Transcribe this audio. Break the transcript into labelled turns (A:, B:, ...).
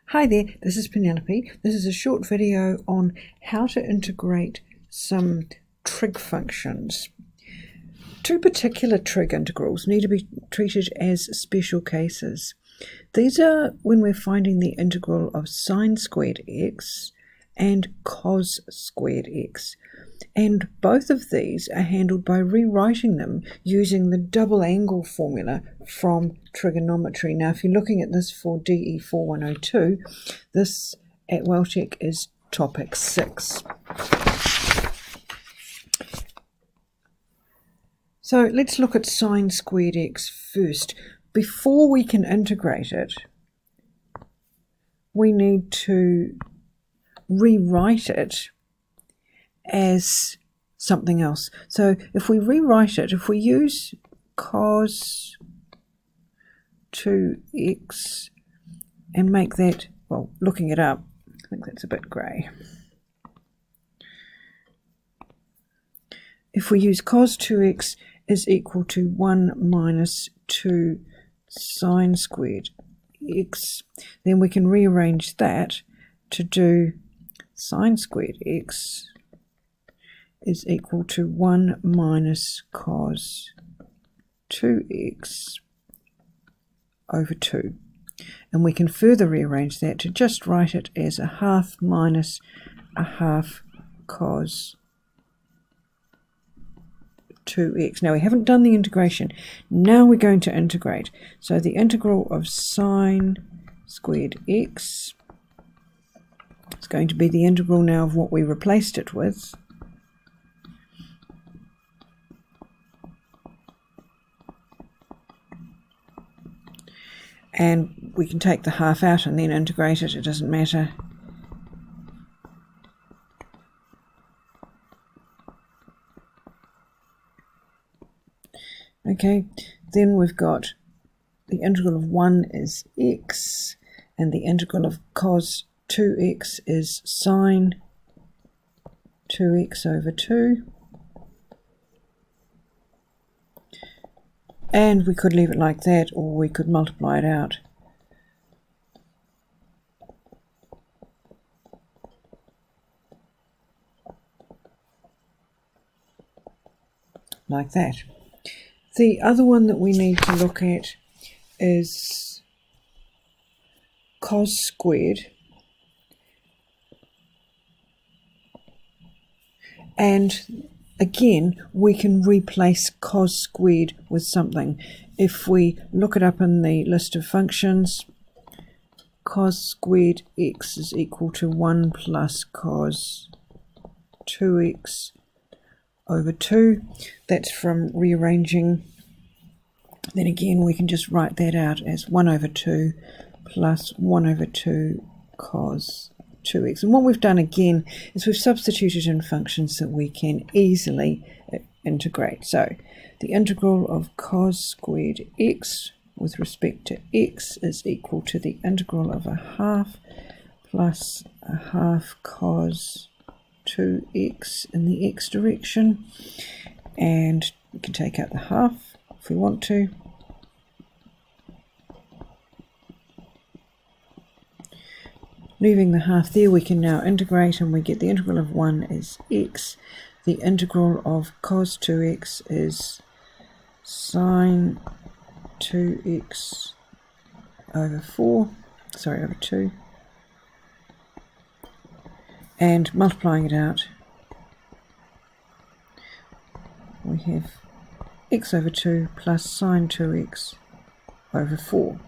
A: Hi there, this is Penelope. This is a short video on how to integrate some trig functions. Two particular trig integrals need to be treated as special cases. These are when we're finding the integral of sine squared x and cos squared x. And both of these are handled by rewriting them using the double angle formula from trigonometry. Now, if you're looking at this for DE 4102, this at Welltech is topic 6. So let's look at sine squared x first. Before we can integrate it, we need to rewrite it as something else. So if we rewrite it, if we use cos 2x and make that, well, looking it up, I think that's a bit grey. If we use cos 2x is equal to 1 minus 2 sine squared x, then we can rearrange that to do sine squared x is equal to 1 minus cos 2x over 2. And we can further rearrange that to just write it as a half minus a half cos 2x. Now we haven't done the integration. Now we're going to integrate. So the integral of sine squared x is going to be the integral now of what we replaced it with. And we can take the half out and then integrate it, it doesn't matter. Okay, then we've got the integral of 1 is x, and the integral of cos 2x is sine 2x over 2. And we could leave it like that, or we could multiply it out. Like that. The other one that we need to look at is cos squared. And again, we can replace cos squared with something. If we look it up in the list of functions, cos squared x is equal to 1 plus cos 2x over 2. That's from rearranging. Then again, we can just write that out as 1 over 2 plus 1 over 2 cos 2x. And what we've done again is we've substituted in functions that we can easily integrate. So the integral of cos squared x with respect to x is equal to the integral of a half plus a half cos 2x in the x direction. And we can take out the half if we want to. Leaving the half there, we can now integrate, and we get the integral of 1 is x. The integral of cos 2x is sine 2x over 2. And multiplying it out, we have x over 2 plus sine 2x over 4.